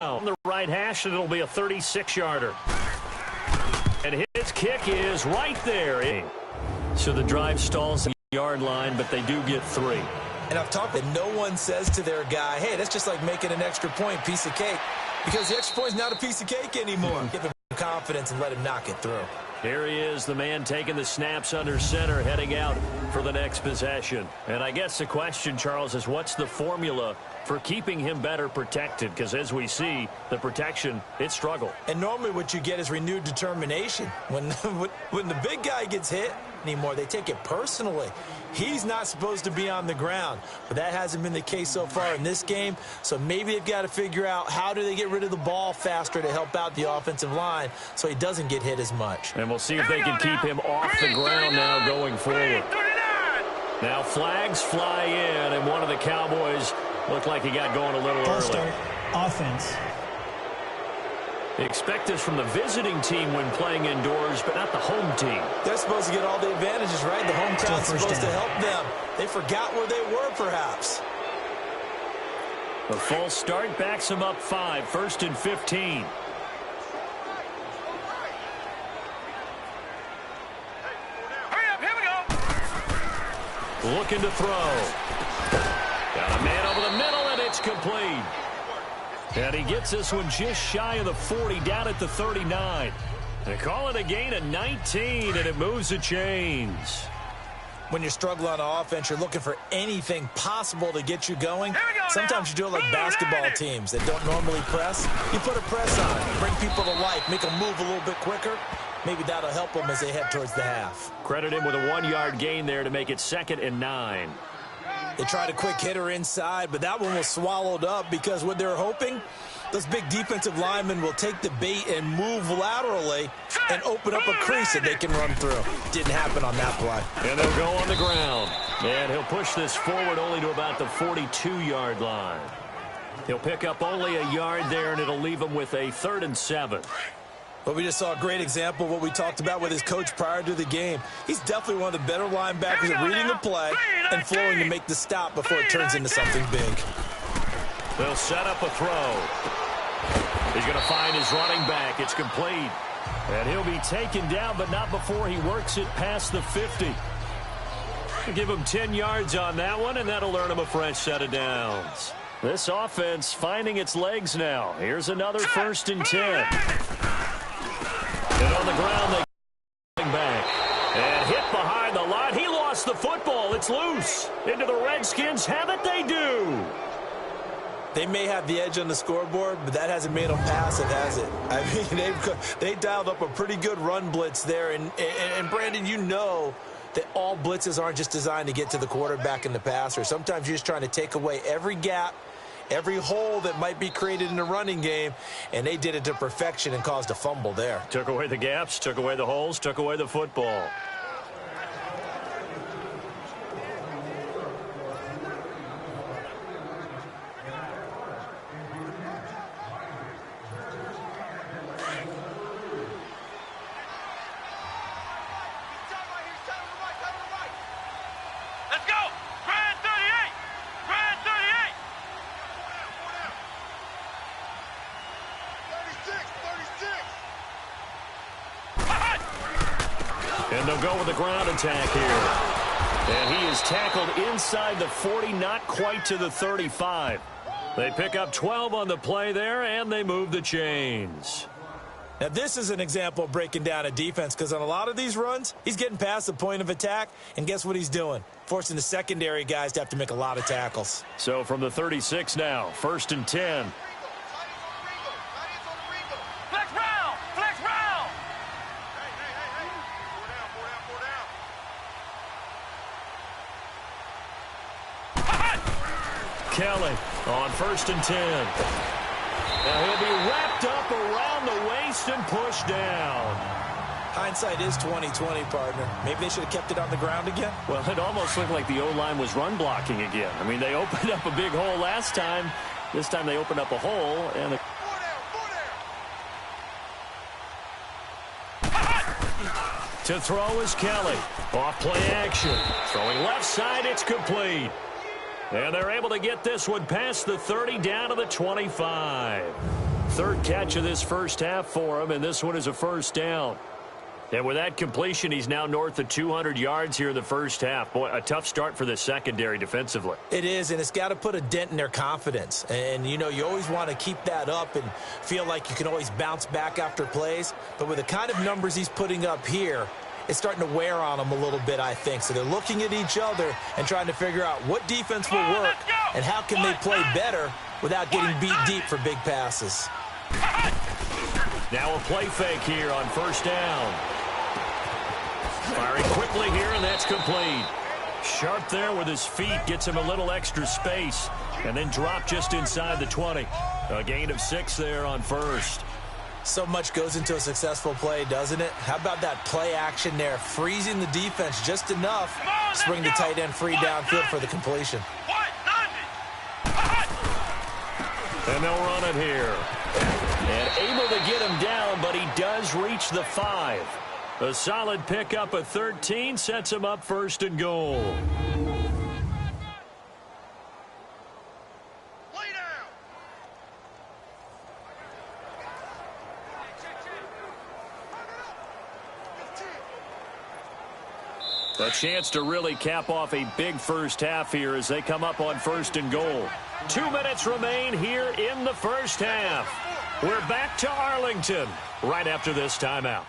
on the right hash, and it'll be a 36-yarder. And his kick is right there. So the drive stalls at the yard line, but they do get 3. And I've talked that no one says to their guy, hey, that's just like making an extra point, piece of cake. Because the extra point is not a piece of cake anymore. Give him confidence and let him knock it through. Here he is, the man taking the snaps under center, heading out for the next possession. And I guess the question, Charles, is what's the formula for keeping him better protected? Because as we see, the protection, it struggled. And normally what you get is renewed determination. When the big guy gets hit anymore, they take it personally. He's not supposed to be on the ground, but that hasn't been the case so far in this game. So maybe they've got to figure out how do they get rid of the ball faster to help out the offensive line so he doesn't get hit as much. And we'll see if they can keep him off the ground now going forward. Now flags fly in, and one of the Cowboys looked like he got going a little early. Start offense. Expect this from the visiting team when playing indoors, but not the home team. They're supposed to get all the advantages, right? The home crowd's supposed to help them. They forgot where they were, perhaps. The false start backs them up 5, 1st and 15. Looking to throw. Got a man over the middle, and it's complete. And he gets this one just shy of the 40, down at the 39. They call it a gain of 19, and it moves the chains. When you're struggling on offense, you're looking for anything possible to get you going. Sometimes you do it like basketball teams that don't normally press. You put a press on, bring people to life, make them move a little bit quicker. Maybe that'll help them as they head towards the half. Credit him with a 1-yard gain there to make it 2nd and 9. They tried a quick hitter inside, but that one was swallowed up because what they're hoping, those big defensive linemen will take the bait and move laterally and open up a crease that they can run through. Didn't happen on that play. And they'll go on the ground. And he'll push this forward only to about the 42-yard line. He'll pick up only a yard there, and it'll leave him with a 3rd and 7. But we just saw a great example of what we talked about with his coach prior to the game. He's definitely one of the better linebackers at reading the play and flowing to make the stop before it turns into something big. They'll set up a throw. He's going to find his running back. It's complete. And he'll be taken down, but not before he works it past the 50. We'll give him 10 yards on that one, and that'll earn him a fresh set of downs. This offense finding its legs now. Here's another 1st and 10. And on the ground, they back. And hit behind the line. He lost the football. It's loose. Into the Redskins. Have it, they do. They may have the edge on the scoreboard, but that hasn't made them passive, has it? I mean, they dialed up a pretty good run blitz there. And Brandon, you know that all blitzes aren't just designed to get to the quarterback and the passer. Sometimes you're just trying to take away every gap, every hole that might be created in the running game, and they did it to perfection and caused a fumble there. Took away the gaps, took away the holes, took away the football. And they'll go with the ground attack here. And he is tackled inside the 40, not quite to the 35. They pick up 12 on the play there, and they move the chains. Now, this is an example of breaking down a defense, because on a lot of these runs, he's getting past the point of attack, and guess what he's doing? Forcing the secondary guys to have to make a lot of tackles. So from the 36 now, 1st and 10. Kelly on 1st and 10. Now he'll be wrapped up around the waist and pushed down. Hindsight is 20/20, partner. Maybe they should have kept it on the ground again. Well, it almost looked like the O-line was run blocking again. I mean, they opened up a big hole last time. This time they opened up a hole. And to throw is Kelly. Off play action. Throwing left side, it's complete. And they're able to get this one past the 30 down to the 25. third catch of this first half for him, and this one is a first down. And with that completion, he's now north of 200 yards here in the first half. Boy, a tough start for the secondary defensively. It is, and it's got to put a dent in their confidence. And, you know, you always want to keep that up and feel like you can always bounce back after plays. But with the kind of numbers he's putting up here, it's starting to wear on them a little bit, I think. So they're looking at each other and trying to figure out what defense will work and how can they play better without getting beat deep for big passes. Now a play fake here on first down. Firing quickly here, and that's complete. Sharp there with his feet, gets him a little extra space, and then drop just inside the 20. A gain of 6 there on first. So much goes into a successful play, doesn't it? How about that play action there, freezing the defense just enough to bring the tight end free downfield for the completion. And they'll run it here. And able to get him down, but he does reach the 5. A solid pickup of 13 sets him up first and goal. A chance to really cap off a big first half here as they come up on first and goal. 2 minutes remain here in the first half. We're back to Arlington right after this timeout.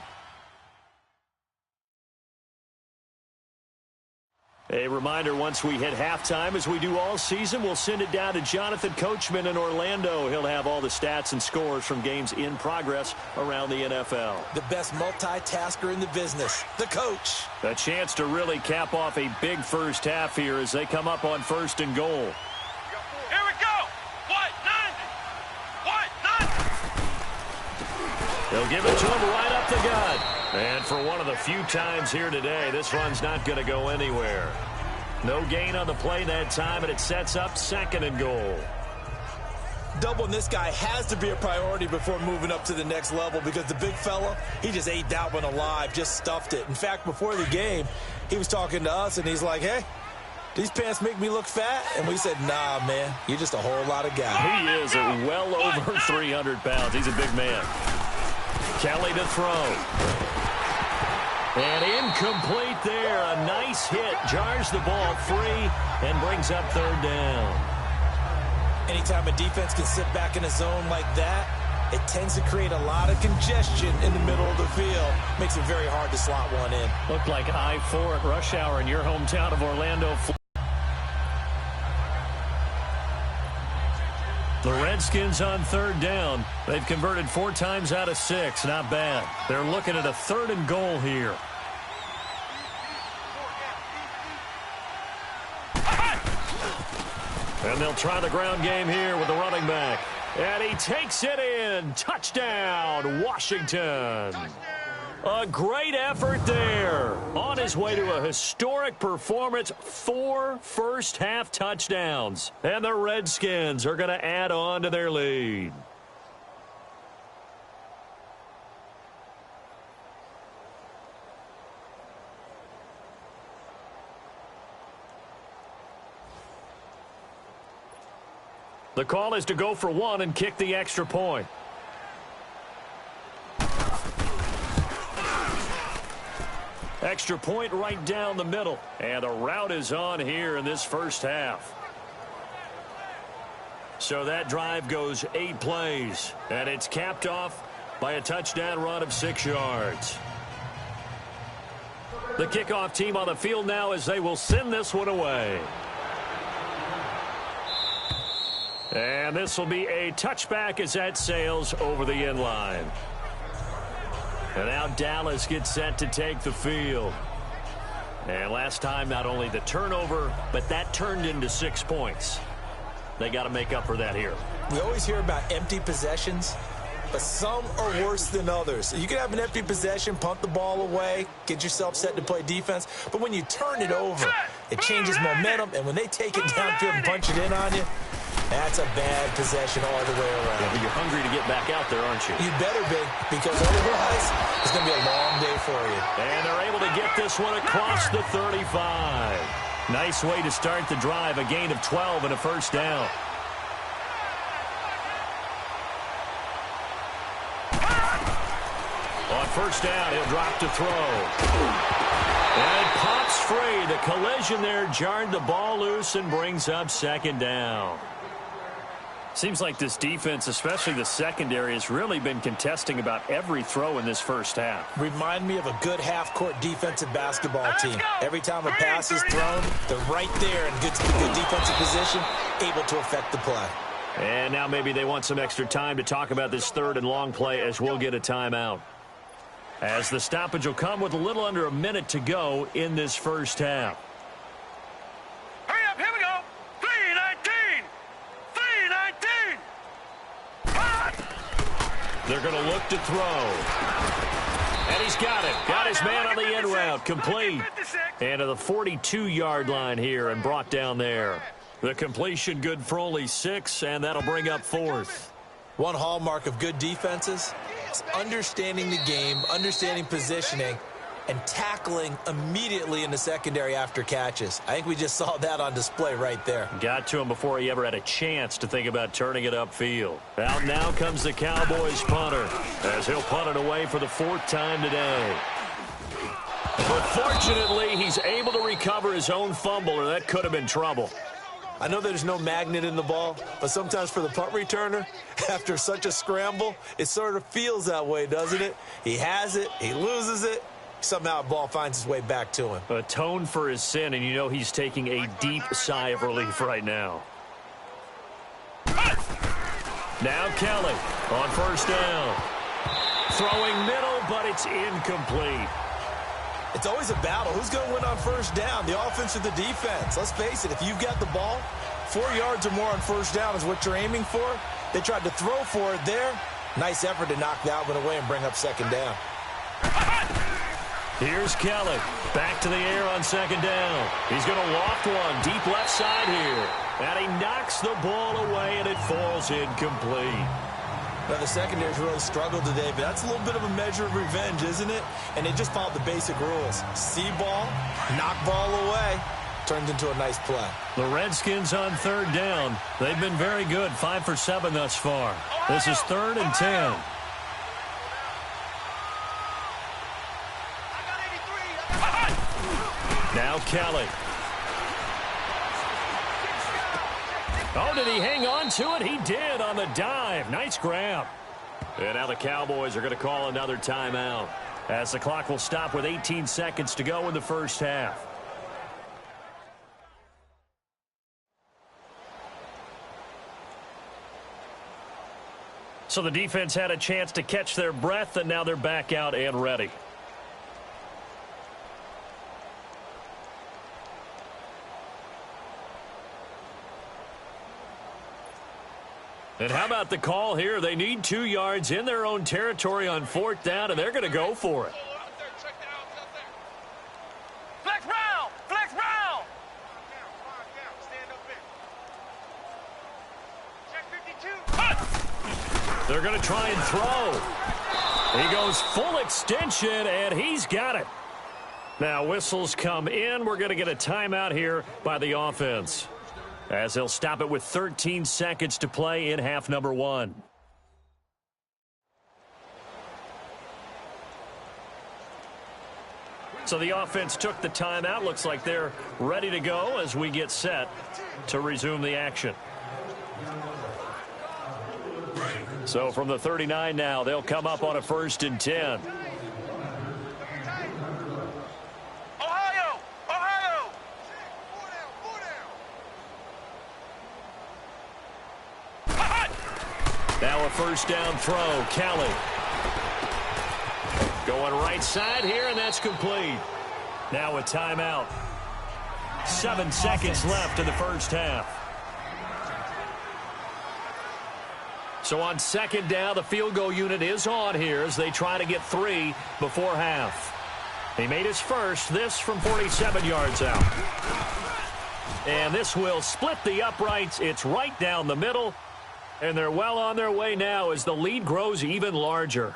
A reminder, once we hit halftime, as we do all season, we'll send it down to Jonathan Coachman in Orlando. He'll have all the stats and scores from games in progress around the NFL. The best multitasker in the business, the coach. A chance to really cap off a big first half here as they come up on first and goal. Here we go. What? 90. They'll give it to him right up the gut. And for one of the few times here today, this run's not going to go anywhere. No gain on the play that time, and it sets up second and goal. Doubling this guy has to be a priority before moving up to the next level because the big fella, he just ate that one alive, just stuffed it. In fact, before the game, he was talking to us, and he's like, hey, these pants make me look fat? And we said, nah, man, you're just a whole lot of guy. He is well over 300 pounds. He's a big man. Kelly to throw. And incomplete there. A nice hit. Jars the ball free and brings up third down. Anytime a defense can sit back in a zone like that, it tends to create a lot of congestion in the middle of the field. Makes it very hard to slot one in. Looked like I-4 at rush hour in your hometown of Orlando. The Redskins on third down. They've converted 4 times out of 6. Not bad. They're looking at a third and goal here. And they'll try the ground game here with the running back. And he takes it in. Touchdown, Washington. A great effort there. On his way to a historic performance, 4 first-half touchdowns. And the Redskins are going to add on to their lead. The call is to go for 1 and kick the extra point. Extra point right down the middle. And the route is on here in this first half. So that drive goes 8 plays. And it's capped off by a touchdown run of 6 yards. The kickoff team on the field now as they will send this one away. And this will be a touchback as that sails over the end line. And now Dallas gets set to take the field. And last time, not only the turnover, but that turned into 6 points. They got to make up for that here. We always hear about empty possessions, but some are worse than others. You can have an empty possession, punt the ball away, get yourself set to play defense, but when you turn it over, it changes momentum, and when they take it downfield and punch it in on you, that's a bad possession all the way around. Yeah, but you're hungry to get back out there, aren't you? You better be, because otherwise it's going to be a long day for you. And they're able to get this one across the 35. Nice way to start the drive, a gain of 12 and a first down. On first down, he'll drop to throw. And it pops free. The collision there jarred the ball loose and brings up second down. Seems like this defense, especially the secondary, has really been contesting about every throw in this first half. Remind me of a good half-court defensive basketball team. Every time a pass is thrown, they're right there in good defensive position, able to affect the play. And now maybe they want some extra time to talk about this third and long play as we'll get a timeout. As the stoppage will come with a little under a minute to go in this first half. Hurry up, here we go. 3:19. 3:19. They're going to look to throw. And he's got it. Got his man on the end route. Complete. And to the 42-yard line here and brought down there. The completion good for only 6, and that'll bring up fourth. One hallmark of good defenses is understanding the game, understanding positioning, and tackling immediately in the secondary after catches. I think we just saw that on display right there. Got to him before he ever had a chance to think about turning it upfield. Out now comes the Cowboys punter as he'll punt it away for the 4th time today. But fortunately, he's able to recover his own fumble, or that could have been trouble. I know there's no magnet in the ball, but sometimes for the punt returner, after such a scramble, it sort of feels that way, doesn't it? He has it, he loses it, somehow the ball finds its way back to him. Atone for his sin, and you know he's taking a deep sigh of relief right now. Now Kelly on first down. Throwing middle, but it's incomplete. It's always a battle. Who's going to win on first down, the offense or the defense? Let's face it, if you've got the ball, 4 yards or more on first down is what you're aiming for. They tried to throw for it there. Nice effort to knock that one away and bring up second down. Here's Kelly. Back to the air on second down. He's going to loft one deep left side here. And he knocks the ball away, and it falls incomplete. Now, the secondary's really struggled today, but that's a little bit of a measure of revenge, isn't it? And they just followed the basic rules. See ball, knock ball away, turns into a nice play. The Redskins on third down. They've been very good, 5 for 7 thus far. This is 3rd and 10. Now Kelly. Oh, did he hang on to it? He did on the dive. Nice grab. And now the Cowboys are going to call another timeout as the clock will stop with 18 seconds to go in the first half. So the defense had a chance to catch their breath, and now they're back out and ready. And how about the call here? They need 2 yards in their own territory on 4th down, and they're going to go for it. Flex round! Flex round! Stand up Check 52. They're going to try and throw. He goes full extension, and he's got it. Now whistles come in. We're going to get a timeout here by the offense, as they'll stop it with 13 seconds to play in half number 1. So the offense took the timeout. Looks like they're ready to go as we get set to resume the action. So from the 39 now, they'll come up on a 1st and 10. Now a first down throw. Kelly going right side here, and that's complete. Now a timeout. 7 seconds left in the first half. So on second down, the field goal unit is on here as they try to get 3 before half. He made his first, this from 47 yards out. And this will split the uprights. It's right down the middle. And they're well on their way now as the lead grows even larger.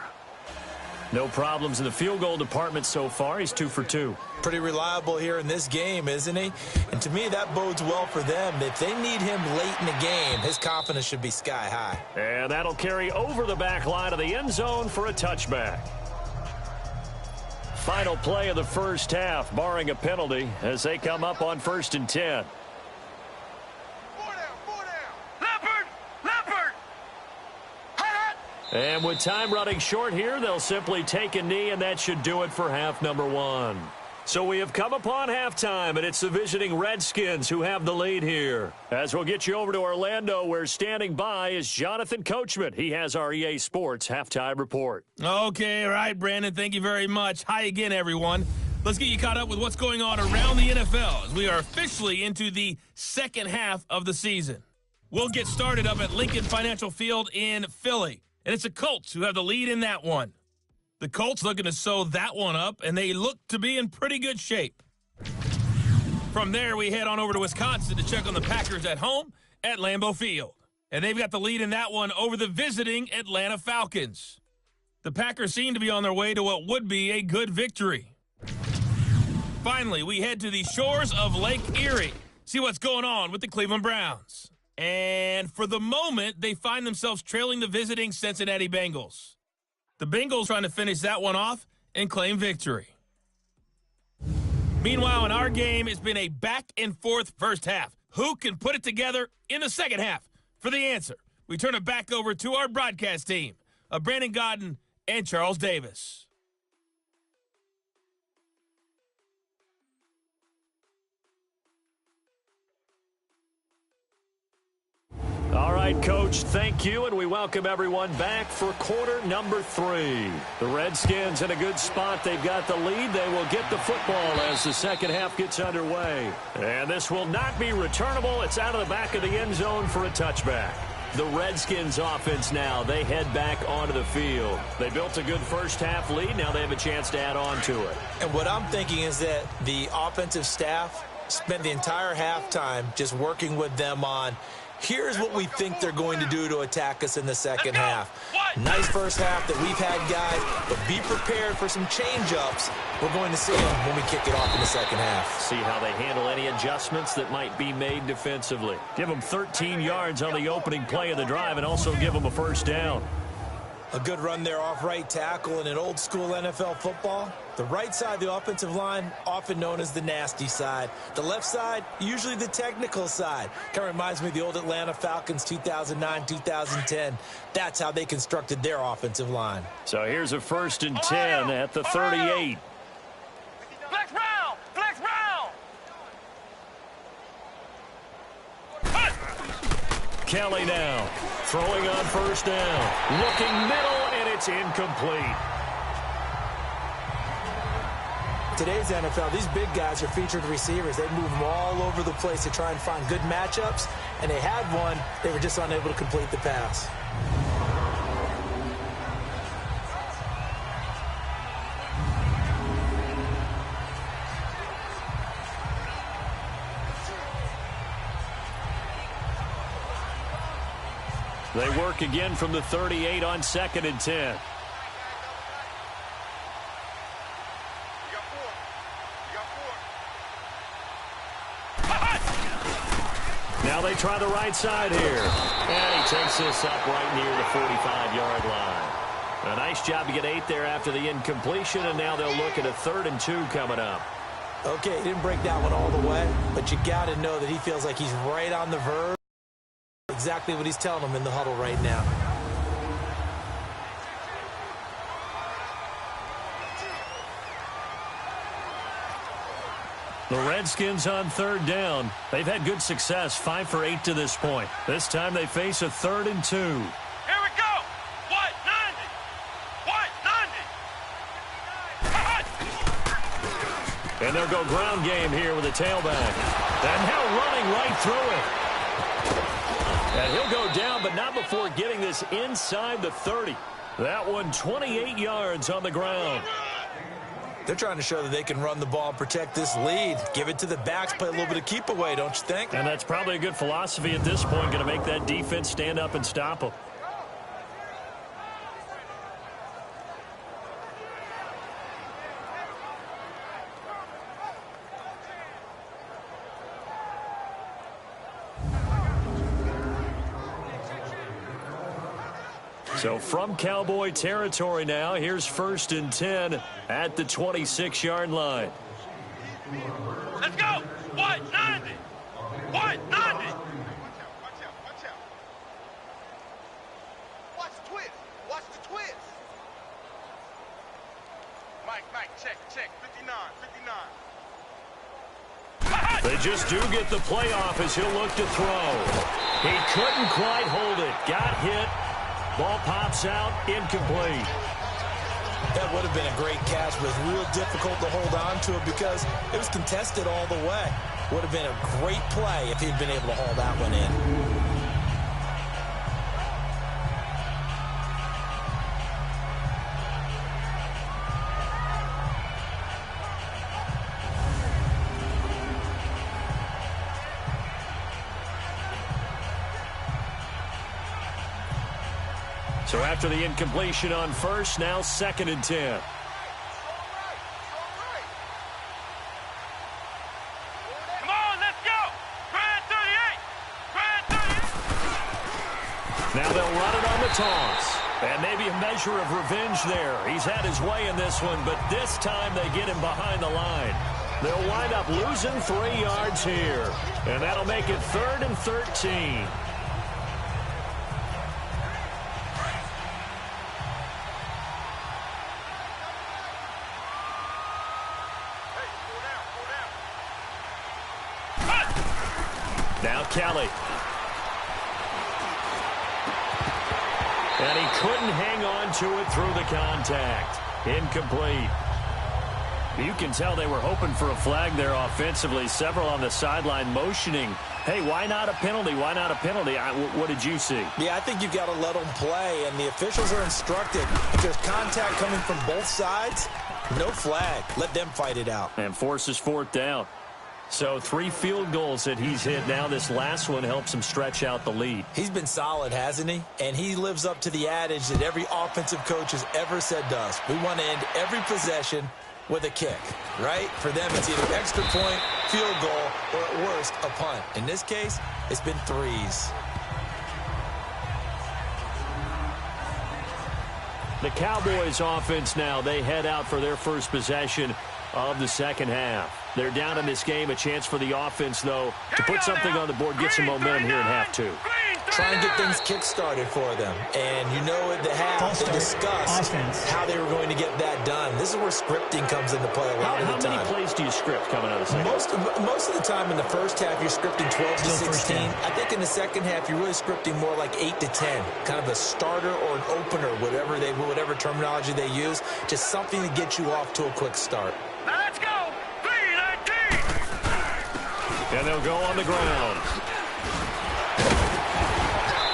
No problems in the field goal department so far. He's 2 for 2. Pretty reliable here in this game, isn't he? And to me, that bodes well for them. If they need him late in the game, his confidence should be sky high. And that'll carry over the back line of the end zone for a touchback. Final play of the first half, barring a penalty, as they come up on 1st and 10. And with time running short here, they'll simply take a knee, and that should do it for half number 1. So we have come upon halftime, and it's the visiting Redskins who have the lead here. As we'll get you over to Orlando, where standing by is Jonathan Coachman. He has our EA Sports halftime report. Okay, all right, Brandon, thank you very much. Hi again, everyone. Let's get you caught up with what's going on around the NFL as we are officially into the second half of the season. We'll get started up at Lincoln Financial Field in Philly. And it's the Colts who have the lead in that one. The Colts looking to sew that one up, and they look to be in pretty good shape. From there, we head on over to Wisconsin to check on the Packers at home at Lambeau Field. And they've got the lead in that one over the visiting Atlanta Falcons. The Packers seem to be on their way to what would be a good victory. Finally, we head to the shores of Lake Erie, see what's going on with the Cleveland Browns. And for the moment, they find themselves trailing the visiting Cincinnati Bengals. The Bengals trying to finish that one off and claim victory. Meanwhile, in our game, it's been a back-and-forth first half. Who can put it together in the second half? For the answer, we turn it back over to our broadcast team of Brandon Godden and Charles Davis. All right, Coach, thank you, and we welcome everyone back for quarter number 3. The Redskins in a good spot. They've got the lead. They will get the football as the second half gets underway. And this will not be returnable. It's out of the back of the end zone for a touchback. The Redskins offense now, they head back onto the field. They built a good first half lead. Now they have a chance to add on to it. And what I'm thinking is that the offensive staff spent the entire halftime just working with them on, here's what we think they're going to do to attack us in the second half. Nice first half that we've had, guys, but be prepared for some change-ups. We're going to see them when we kick it off in the second half. See how they handle any adjustments that might be made defensively. Give them 13 yards on the opening play of the drive and also give them a first down. A good run there off right tackle in an old-school NFL football. The right side of the offensive line, often known as the nasty side. The left side, usually the technical side. Kind of reminds me of the old Atlanta Falcons 2009-2010. That's how they constructed their offensive line. So here's a 1st and 10 at the 38. Flex round! Flex round! Kelly now throwing on first down. Looking middle, and it's incomplete. Today's NFL, these big guys are featured receivers. They move them all over the place to try and find good matchups, and they had one. They were just unable to complete the pass. They work again from the 38 on 2nd and 10. Now they try the right side here. And he takes this up right near the 45-yard line. A nice job to get 8 there after the incompletion, and now they'll look at a 3rd and 2 coming up. Okay, he didn't break that one all the way, but you got to know that he feels like he's right on the verge. Exactly what he's telling them in the huddle right now. The Redskins on 3rd down. They've had good success, 5 for 8 to this point. This time they face a 3rd and 2. Here we go! What? 90! What? 90! And they'll go ground game here with a tailback. And now running right through it. And he'll go down, but not before getting this inside the 30. That one 28 yards on the ground. They're trying to show that they can run the ball and protect this lead. Give it to the backs, play a little bit of keep away, don't you think? And that's probably a good philosophy at this point, going to make that defense stand up and stop them. So from Cowboy territory now, here's 1st and 10 at the 26-yard line. Let's go. What? 90. What? 90. Watch out. Watch the twist. Watch the twist. Mike, check. 59. They just do get the playoff as he'll look to throw. He couldn't quite hold it. Got hit. Ball pops out. Incomplete. That would have been a great catch, but it was real difficult to hold on to it because it was contested all the way. Would have been a great play if he'd been able to haul that one in. So after the incompletion on first, now 2nd and 10. Come on, let's go. Brand 38. Now they'll run it on the toss. And maybe a measure of revenge there. He's had his way in this one, but this time they get him behind the line. They'll wind up losing 3 yards here. And that'll make it 3rd and 13. Now Kelly. And he couldn't hang on to it through the contact. Incomplete. You can tell they were hoping for a flag there offensively. Several on the sideline motioning. Hey, why not a penalty? Why not a penalty? What did you see? Yeah, I think you've got to let them play, and the officials are instructed. If there's contact coming from both sides, no flag. Let them fight it out. And forces 4th down. So 3 field goals that he's hit now. This last one helps him stretch out the lead. He's been solid, hasn't he? And he lives up to the adage that every offensive coach has ever said to us. We want to end every possession with a kick, right? For them, it's either extra point, field goal, or at worst, a punt. In this case, it's been 3s. The Cowboys offense now, they head out for their first possession of the second half. They're down in this game. A chance for the offense, though, to put something on the board, get some momentum here in half 2. Try and get things kick-started for them. And you know at the half, they discussed how they were going to get that done. This is where scripting comes into play a lot of the time. How many plays do you script coming out of the second? Most of the time in the first half, you're scripting 12 to 16. I think in the second half, you're really scripting more like 8 to 10. Kind of a starter or an opener, whatever terminology they use. Just something to get you off to a quick start. Now let's go. 3-19. And they'll go on the ground.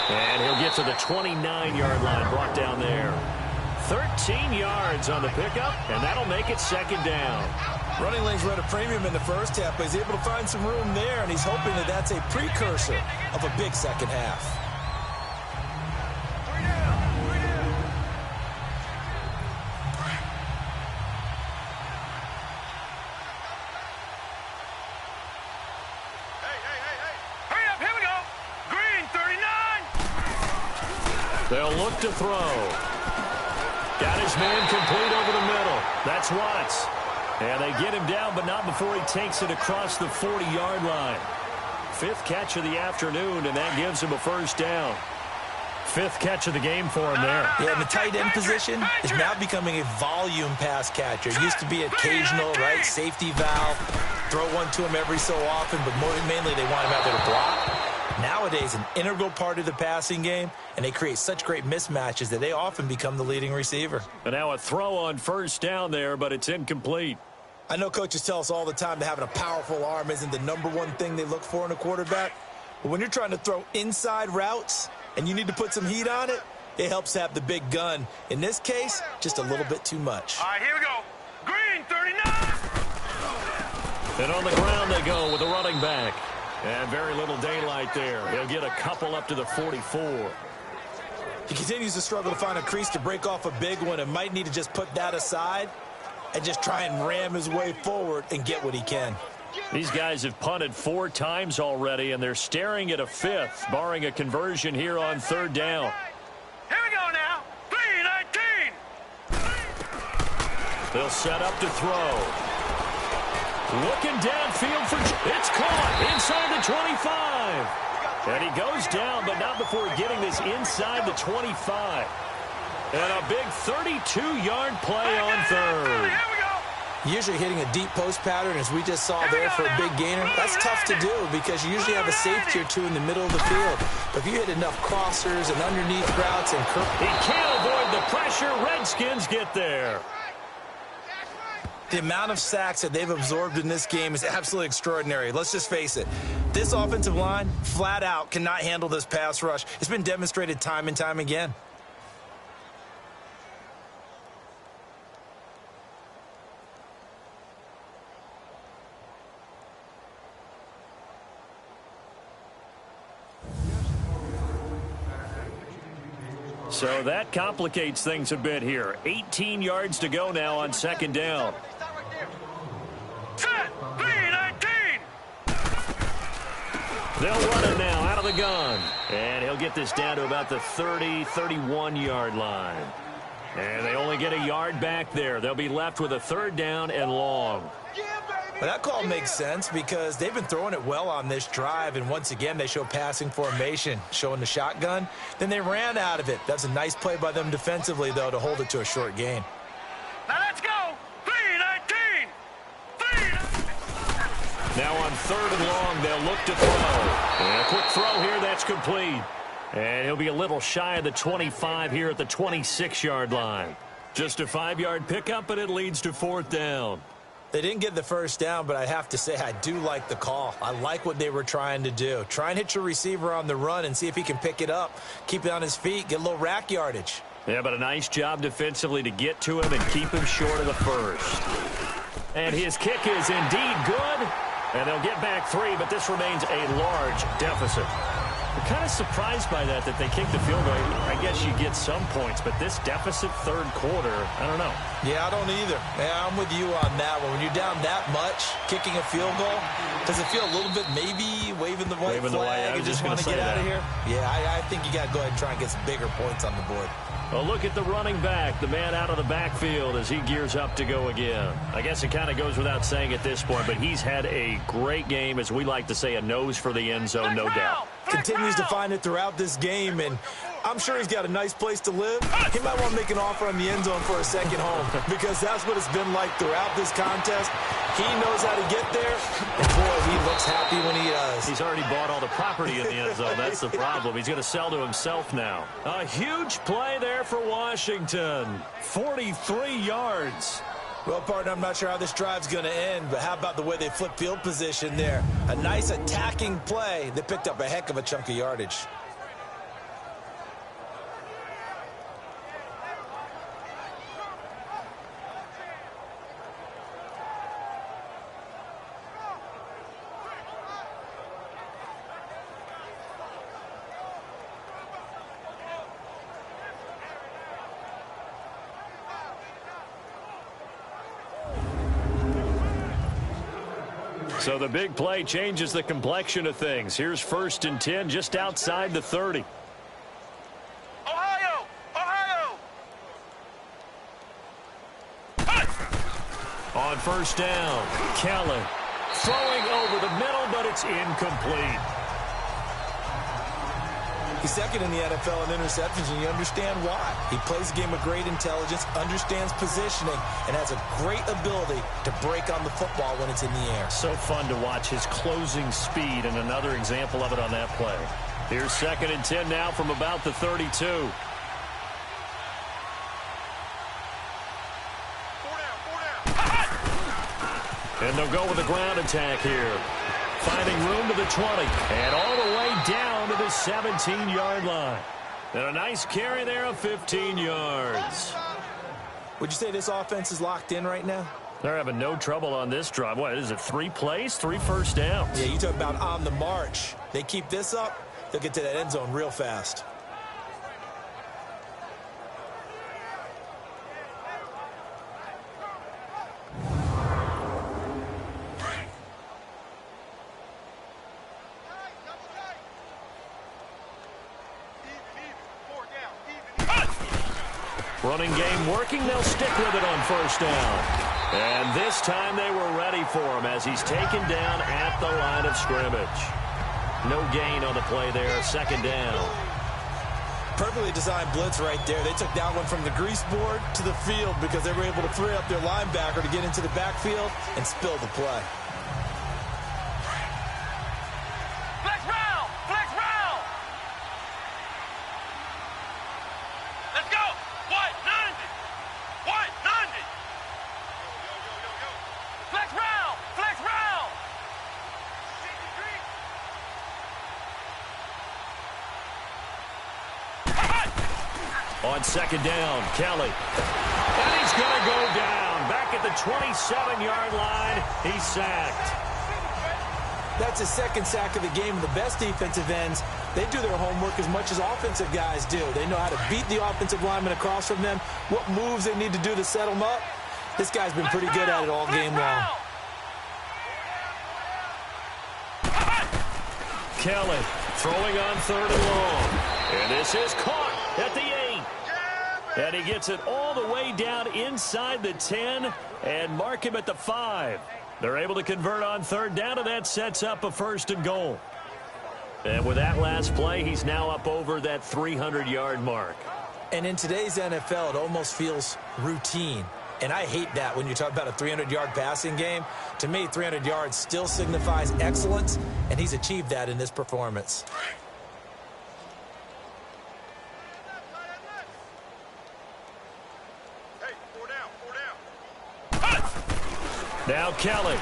And he'll get to the 29-yard line, brought down there. 13 yards on the pickup, and that'll make it 2nd down. Running lanes were at a premium in the first half, but he's able to find some room there, and he's hoping that that's a precursor of a big second half. They'll look to throw. Got his man complete over the middle. That's Watts. And they get him down, but not before he takes it across the 40-yard line. 5th catch of the afternoon, and that gives him a first down. 5th catch of the game for him there. Yeah, and the tight end position is now becoming a volume pass catcher. It used to be occasional, right? Safety valve. Throw one to him every so often, but mainly they want him out there to block. Nowadays, an integral part of the passing game, and they create such great mismatches that they often become the leading receiver. And now a throw on first down there, but it's incomplete. I know coaches tell us all the time that having a powerful arm isn't the #1 thing they look for in a quarterback. But when you're trying to throw inside routes and you need to put some heat on it, it helps have the big gun. In this case, just a little bit too much. All right, here we go. Green 39. And on the ground they go with the running back. And very little daylight there. He'll get a couple up to the 44. He continues to struggle to find a crease to break off a big one and might need to just put that aside and just try and ram his way forward and get what he can. These guys have punted 4 times already, and they're staring at a 5th, barring a conversion here on 3rd down. Here we go now. They'll set up to throw. Looking downfield for... It's caught inside the 25. And he goes down, but not before getting this inside the 25. And a big 32-yard play on third. Usually hitting a deep post pattern, as we just saw there for a big gainer, that's tough to do because you usually have a safety or two in the middle of the field. But if you hit enough crossers and underneath routes and... He can't avoid the pressure. Redskins get there. The amount of sacks that they've absorbed in this game is absolutely extraordinary. Let's just face it. This offensive line, flat out, cannot handle this pass rush. It's been demonstrated time and time again. So that complicates things a bit here. 18 yards to go now on second down. Set, 3-19. They'll run it now out of the gun. And he'll get this down to about the 30, 31-yard line. And they only get a yard back there. They'll be left with a third down and long. Well, that call makes sense because they've been throwing it well on this drive, and once again they show passing formation, showing the shotgun. Then they ran out of it. That's a nice play by them defensively, though, to hold it to a short gain. Now let's go. 3-19. Now on third and long, they'll look to throw. And a quick throw here, that's complete. And he'll be a little shy of the 25 here at the 26-yard line. Just a 5-yard pickup, but it leads to fourth down. They didn't get the first down, but I have to say I do like the call. I like what they were trying to do. Try and hit your receiver on the run and see if he can pick it up, keep it on his feet, get a little rack yardage. Yeah, but a nice job defensively to get to him and keep him short of the first. And his kick is indeed good. And they'll get back 3, but this remains a large deficit. I'm kind of surprised by that they kicked the field goal. I guess you get some points, but this deficit third quarter, I don't know. Yeah, I don't either. Yeah, I'm with you on that one. When you're down that much, kicking a field goal, does it feel a little bit maybe waving the white flag and just want to get out of here? Yeah, I think you got to go ahead and try and get some bigger points on the board. Well, look at the running back, the man out of the backfield as he gears up to go again. I guess it kind of goes without saying at this point, but he's had a great game, as we like to say, a nose for the end zone, no doubt. Continues to find it throughout this game, and I'm sure he's got a nice place to live. He might want to make an offer on the end zone for a second home because that's what it's been like throughout this contest. He knows how to get there, and boy, he looks happy when he does. He's already bought all the property in the end zone. That's the problem. He's going to sell to himself now. A huge play there for Washington. 43 yards. Well, partner, I'm not sure how this drive's going to end, but how about the way they flip field position there? A nice attacking play. They picked up a heck of a chunk of yardage. So the big play changes the complexion of things. Here's 1st and 10 just outside the 30. Ohio! Ohio! On first down, Kellen throwing over the middle, but it's incomplete. He's second in the NFL in interceptions, and you understand why. He plays a game of great intelligence, understands positioning, and has a great ability to break on the football when it's in the air. So fun to watch his closing speed, and another example of it on that play. Here's 2nd and 10 now from about the 32. 4 down. And they'll go with a ground attack here. Finding room to the 20, and all the way down to the 17-yard line. And a nice carry there of 15 yards. Would you say this offense is locked in right now? They're having no trouble on this drive. What is it, 3 plays, 3 first downs? Yeah, you talk about on the march. They keep this up, they'll get to that end zone real fast. Running game working. They'll stick with it on first down. And this time they were ready for him as he's taken down at the line of scrimmage. No gain on the play there. Second down. Perfectly designed blitz right there. They took that one from the grease board to the field because they were able to free up their linebacker to get into the backfield and spill the play. Flex round! Flex round! Let's go! What? 90! What? 90! Flex round! Flex round! On second down, Kelly. And he's going to go down. Back at the 27-yard line, he's sacked. That's his second sack of the game. The best defensive ends, they do their homework as much as offensive guys do. They know how to beat the offensive lineman across from them, what moves they need to do to set them up. This guy's been pretty good at it all game long. Kelly throwing on third and long. And this is caught at the 8. And he gets it all the way down inside the 10 and mark him at the 5. They're able to convert on third down, and that sets up a first and goal. And with that last play, he's now up over that 300-yard mark. And in today's NFL, it almost feels routine. And I hate that when you talk about a 300-yard passing game. To me, 300 yards still signifies excellence, and he's achieved that in this performance. Now Kelly.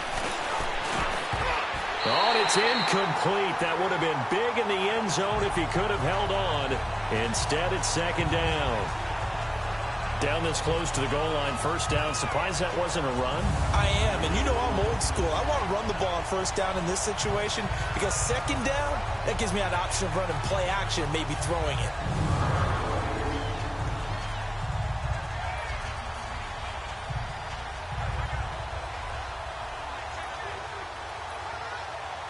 Oh, it's incomplete. That would have been big in the end zone if he could have held on. Instead, it's second down. Down this close to the goal line, first down. Surprised that wasn't a run? I am, and you know I'm old school. I want to run the ball on first down in this situation because second down, that gives me an option of running play action, maybe throwing it.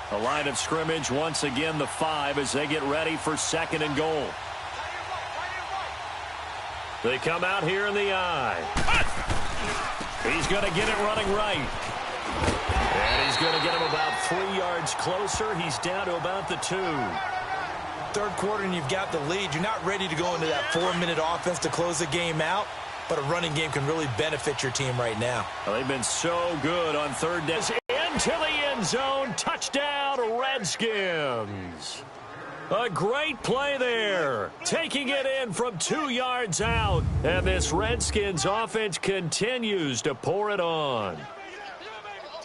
The line of scrimmage, once again, the 5 as they get ready for second and goal. They come out here in the I. He's going to get it running right. And he's going to get him about 3 yards closer. He's down to about the 2. Third quarter and you've got the lead. You're not ready to go into that 4-minute offense to close the game out, but a running game can really benefit your team right now. Well, they've been so good on third down. Into the end zone. Touchdown, Redskins. A great play there. Taking it in from 2 yards out. And this Redskins offense continues to pour it on.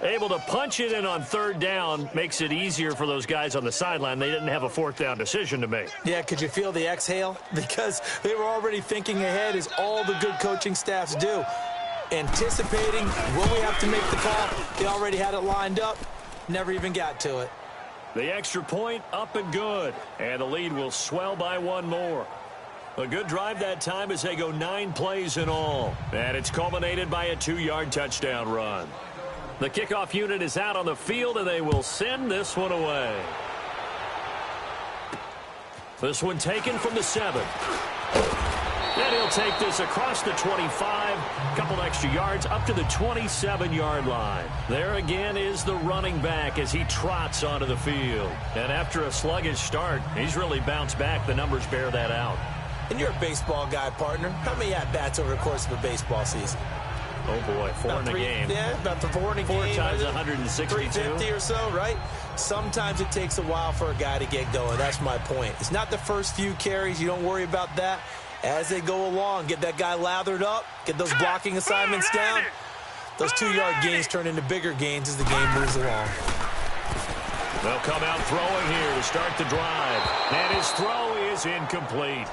Able to punch it in on third down makes it easier for those guys on the sideline. They didn't have a fourth down decision to make. Yeah, could you feel the exhale? Because they were already thinking ahead, as all the good coaching staffs do. Anticipating, will we have to make the call? They already had it lined up. Never even got to it. The extra point up and good. And the lead will swell by 1 more. A good drive that time as they go 9 plays in all. And it's culminated by a 2-yard touchdown run. The kickoff unit is out on the field, and they will send this one away. This one taken from the 7. And he'll take this across the 25, couple extra yards up to the 27-yard line. There again is the running back as he trots onto the field. And after a sluggish start, he's really bounced back. The numbers bear that out. And you're a baseball guy, partner. How many at-bats over the course of a baseball season? Oh, boy, 4 in a game. Yeah, about 4 in a game. 4 times 162. 350 or so, right? Sometimes it takes a while for a guy to get going. That's my point. It's not the first few carries. You don't worry about that. As they go along, get that guy lathered up, get those blocking assignments down. Those 2-yard gains turn into bigger gains as the game moves along. They'll come out throwing here to start the drive. And his throw is incomplete.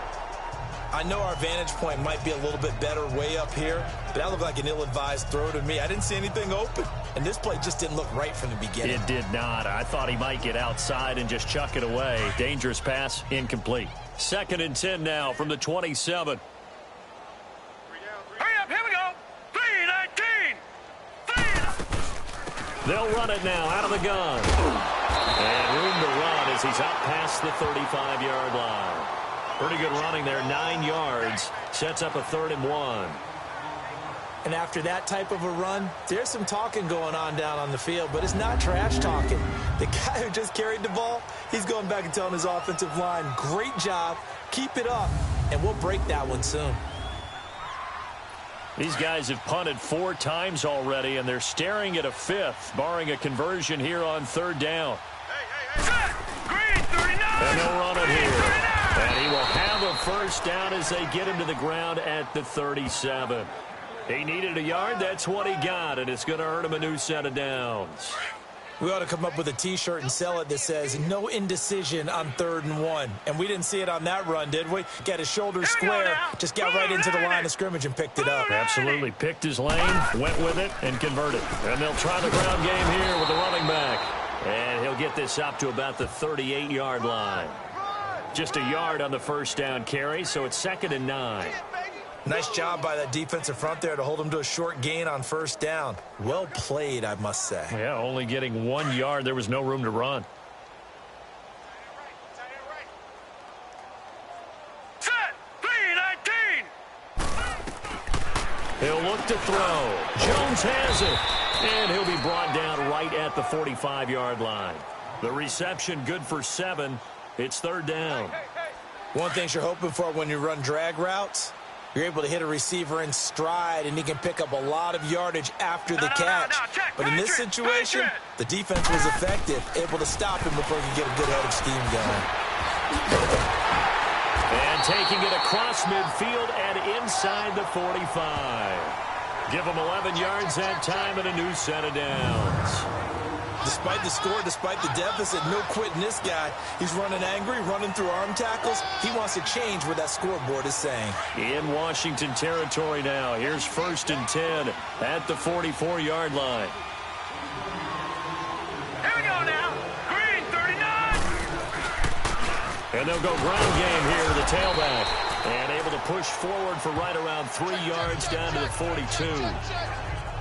I know our vantage point might be a little bit better way up here, but that looked like an ill-advised throw to me. I didn't see anything open, and this play just didn't look right from the beginning. It did not. I thought he might get outside and just chuck it away. Dangerous pass, incomplete. 2nd and 10 now from the 27. Hurry up, here we go. 3-19. They'll run it now out of the gun. And room to run as he's out past the 35-yard line. Pretty good running there, 9 yards. Sets up a 3rd and 1. And after that type of a run, there's some talking going on down on the field, but it's not trash talking. The guy who just carried the ball, he's going back and telling his offensive line, great job, keep it up, and we'll break that one soon. These guys have punted 4 times already, and they're staring at a 5th, barring a conversion here on 3rd down. Green 39. And they'll run it here. And he will have a 1st down as they get him to the ground at the 37. He needed a yard. That's what he got, and it's going to earn him a new set of downs. We ought to come up with a T-shirt and sell it that says, no indecision on 3rd and 1. And we didn't see it on that run, did we? Got his shoulders square, just got right into the line of scrimmage and picked it up. Absolutely. Picked his lane, went with it, and converted. And they'll try the ground game here with the running back. And he'll get this up to about the 38-yard line. Just a yard on the 1st down carry, so it's 2nd and 9. Nice job by that defensive front there to hold him to a short gain on 1st down. Well played, I must say. Yeah, only getting 1 yard. There was no room to run. Set. 3-19. He'll look to throw. Jones has it. And he'll be brought down right at the 45-yard line. The reception good for 7. It's 3rd down. One thing you're hoping for when you run drag routes, you're able to hit a receiver in stride, and he can pick up a lot of yardage after the catch. But in this situation, the defense was effective, able to stop him before he could get a good head of steam going. And taking it across midfield and inside the 45. Give him 11 yards that time and a new set of downs. Despite the score, despite the deficit, no quitting this guy. He's running angry, running through arm tackles. He wants to change what that scoreboard is saying. In Washington territory now. Here's 1st and 10 at the 44-yard line. Here we go now. Green 39. And they'll go ground game here to the tailback. And able to push forward for right around 3 yards down to the 42.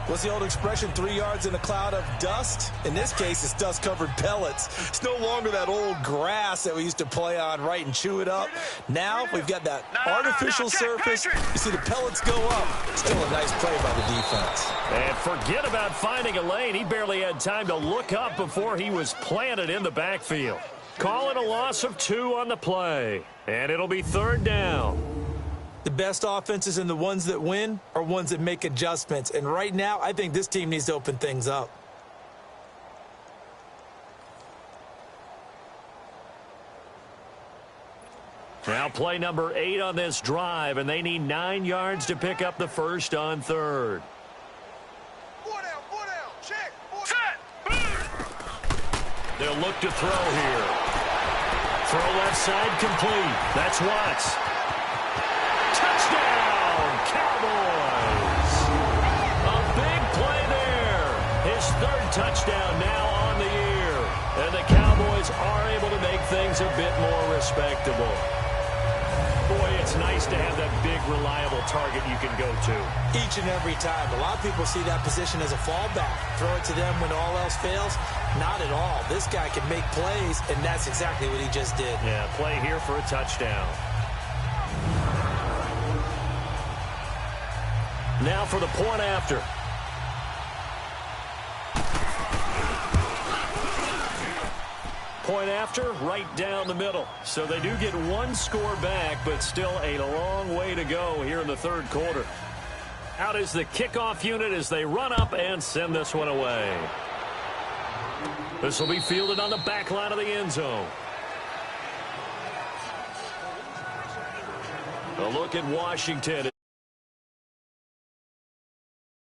What's the old expression, 3 yards in a cloud of dust? In this case, it's dust-covered pellets. It's no longer that old grass that we used to play on, right, and chew it up. Now we've got that artificial surface. You see the pellets go up. Still a nice play by the defense. And forget about finding a lane. He barely had time to look up before he was planted in the backfield. Call it a loss of 2 on the play. And it'll be 3rd down. The best offenses and the ones that win are ones that make adjustments. And right now, I think this team needs to open things up. Now play number 8 on this drive, and they need 9 yards to pick up the 1st on 3rd. 4 down, check. Set. They'll look to throw here. Throw left side complete. That's Watts. Touchdown, Cowboys! A big play there. His 3rd touchdown now on the year. And the Cowboys are able to make things a bit more respectable. Boy, it's nice to have that big, reliable target you can go to. Each and every time. A lot of people see that position as a fallback. Throw it to them when all else fails. Not at all. This guy can make plays, and that's exactly what he just did. Yeah, play here for a touchdown. Now for the point after. Point after, right down the middle. So they do get 1 score back, but still a long way to go here in the 3rd quarter. Out is the kickoff unit as they run up and send this one away. This will be fielded on the back line of the end zone. A look at Washington.